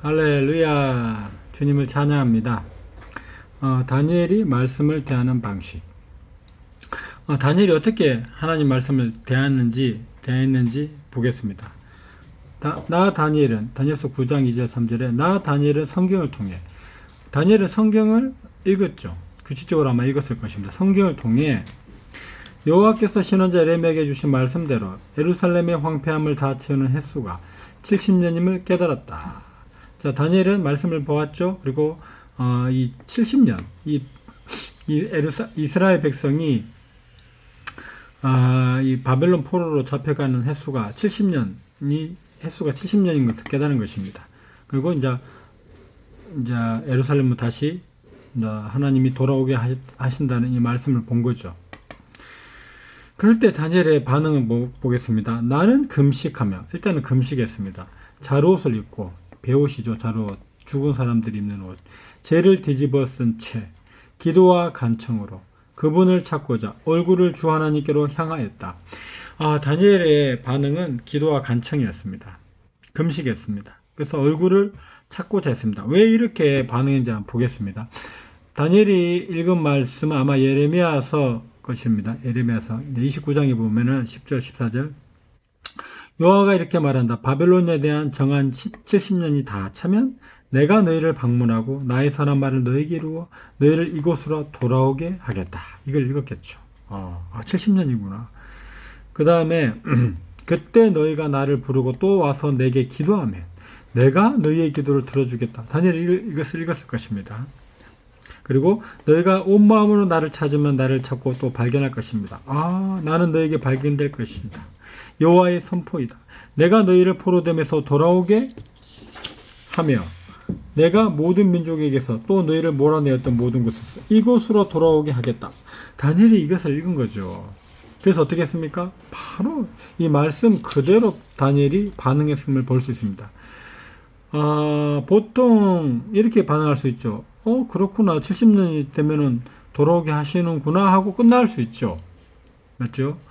할렐루야. 주님을 찬양합니다. 다니엘이 말씀을 대하는 방식. 다니엘이 어떻게 하나님 말씀을 대했는지 보겠습니다. 나 다니엘은, 다니엘서 9장 2절 3절에 나 다니엘은 성경을 통해, 다니엘은 성경을 읽었죠. 규칙적으로 아마 읽었을 것입니다. 성경을 통해 여호와께서 신원자 예레미야에게 주신 말씀대로 예루살렘의 황폐함을 다 채우는 횟수가 70년임을 깨달았다. 자, 다니엘은 말씀을 보았죠. 그리고 이 70년, 이스라엘 백성이 이 바벨론 포로로 잡혀가는 횟수가 70년인 것을 깨달은 것입니다. 그리고 이제 예루살렘을 다시 하나님이 돌아오게 하신다는 이 말씀을 본 거죠. 그럴 때 다니엘의 반응을 보겠습니다. 나는 금식하며, 일단은 금식했습니다. 자루옷을 입고, 베옷이죠, 자루옷, 죽은 사람들이 입는 옷, 죄를 뒤집어 쓴 채 기도와 간청으로 그분을 찾고자 얼굴을 주 하나님께로 향하였다. 다니엘의 반응은 기도와 간청이었습니다. 금식했습니다. 그래서 얼굴을 찾고자 했습니다. 왜 이렇게 반응했는지 한번 보겠습니다. 다니엘이 읽은 말씀은 아마 예레미야서 것입니다. 예레미야서 29장에 보면은 10절 14절 여호와가 이렇게 말한다. 바벨론에 대한 정한 70년이 다 차면 내가 너희를 방문하고 나의 선한 말을 너희에게 이루어 너희를 이곳으로 돌아오게 하겠다. 이걸 읽었겠죠. 70년이구나. 그 다음에 그때 너희가 나를 부르고 또 와서 내게 기도하면 내가 너희의 기도를 들어주겠다. 다니엘이 이것을 읽었을 것입니다. 그리고 너희가 온 마음으로 나를 찾으면 나를 찾고 또 발견할 것입니다. 나는 너희에게 발견될 것이다. 여호와의 선포이다. 내가 너희를 포로됨에서 돌아오게 하며 내가 모든 민족에게서 또 너희를 몰아내었던 모든 곳에서 이곳으로 돌아오게 하겠다. 다니엘이 이것을 읽은 거죠. 그래서 어떻게 했습니까? 바로 이 말씀 그대로 다니엘이 반응했음을 볼 수 있습니다. 보통 이렇게 반응할 수 있죠. 그렇구나. 70년이 되면은 돌아오게 하시는구나 하고 끝날 수 있죠. 맞죠?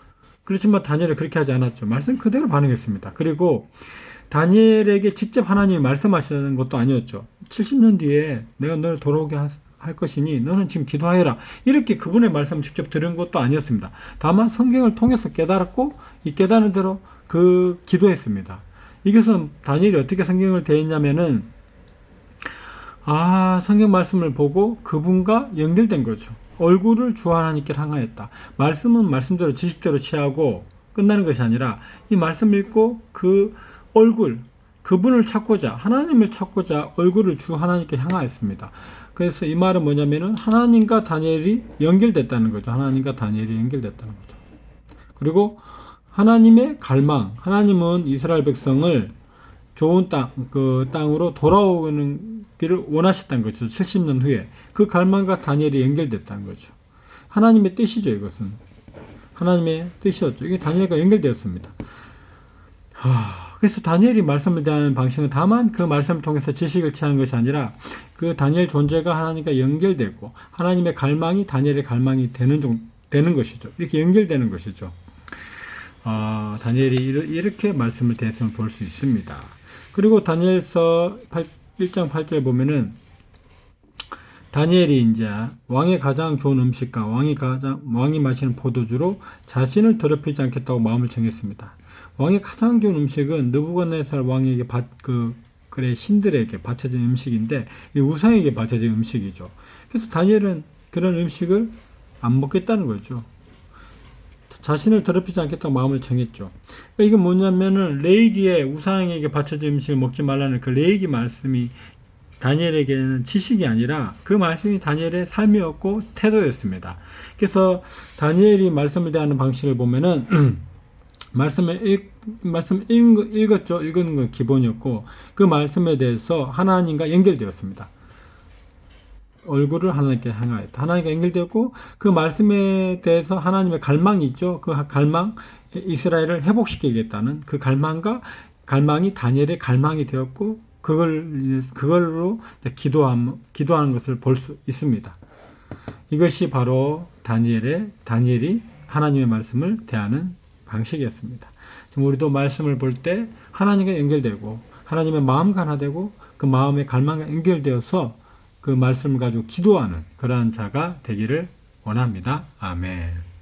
그렇지만 다니엘은 그렇게 하지 않았죠. 말씀 그대로 반응했습니다. 그리고 다니엘에게 직접 하나님이 말씀하시는 것도 아니었죠. 70년 뒤에 내가 너를 돌아오게 할 것이니 너는 지금 기도하여라. 이렇게 그분의 말씀을 직접 들은 것도 아니었습니다. 다만 성경을 통해서 깨달았고 이 깨달은 대로 기도했습니다. 이것은 다니엘이 어떻게 성경을 대했냐면은 성경 말씀을 보고 그분과 연결된 거죠. 얼굴을 주 하나님께 향하였다. 말씀은 말씀대로 지식대로 취하고 끝나는 것이 아니라 이 말씀 읽고 그분을 찾고자, 하나님을 찾고자 얼굴을 주 하나님께 향하였습니다. 그래서 이 말은 뭐냐면은 하나님과 다니엘이 연결됐다는 거죠. 하나님과 다니엘이 연결됐다는 거죠. 그리고 하나님의 갈망, 하나님은 이스라엘 백성을 좋은 땅으로 돌아오는 길을 원하셨다는 거죠. 70년 후에. 그 갈망과 다니엘이 연결됐다는 거죠. 하나님의 뜻이죠, 이것은. 하나님의 뜻이었죠. 이게 다니엘과 연결되었습니다. 그래서 다니엘이 말씀을 대하는 방식은 다만 그 말씀을 통해서 지식을 취하는 것이 아니라 그 다니엘 존재가 하나님과 연결되고 하나님의 갈망이 다니엘의 갈망이 되는 것이죠. 이렇게 연결되는 것이죠. 다니엘이 이렇게 말씀을 대했음을 볼 수 있습니다. 그리고 다니엘서 1장 8절 보면은 다니엘이 이제 왕의 가장 좋은 음식과 왕이 마시는 포도주로 자신을 더럽히지 않겠다고 마음을 정했습니다. 왕의 가장 좋은 음식은 느부갓네살 왕에게 신들에게 바쳐진 음식인데 이 우상에게 바쳐진 음식이죠. 그래서 다니엘은 그런 음식을 안 먹겠다는 거죠. 자신을 더럽히지 않겠다고 마음을 정했죠. 그러니까 이건 뭐냐면은 레위기에 우상에게 바쳐진 음식을 먹지 말라는 그 레위기 말씀이 다니엘에게는 지식이 아니라 그 말씀이 다니엘의 삶이었고 태도였습니다. 그래서 다니엘이 말씀을 대하는 방식을 보면은 말씀을 읽었죠. 읽은 건 기본이었고 그 말씀에 대해서 하나님과 연결되었습니다. 얼굴을 하나님께 향하였다. 하나님과 연결되었고 그 말씀에 대해서 하나님의 갈망이 있죠. 그 갈망, 이스라엘을 회복시키겠다는 그 갈망이 다니엘의 갈망이 되었고 그걸로 기도하는 것을 볼 수 있습니다. 이것이 바로 다니엘이 하나님의 말씀을 대하는 방식이었습니다. 지금 우리도 말씀을 볼 때 하나님과 연결되고 하나님의 마음과 하나 되고 그 마음의 갈망과 연결되어서 그 말씀을 가지고 기도하는 그러한 자가 되기를 원합니다. 아멘.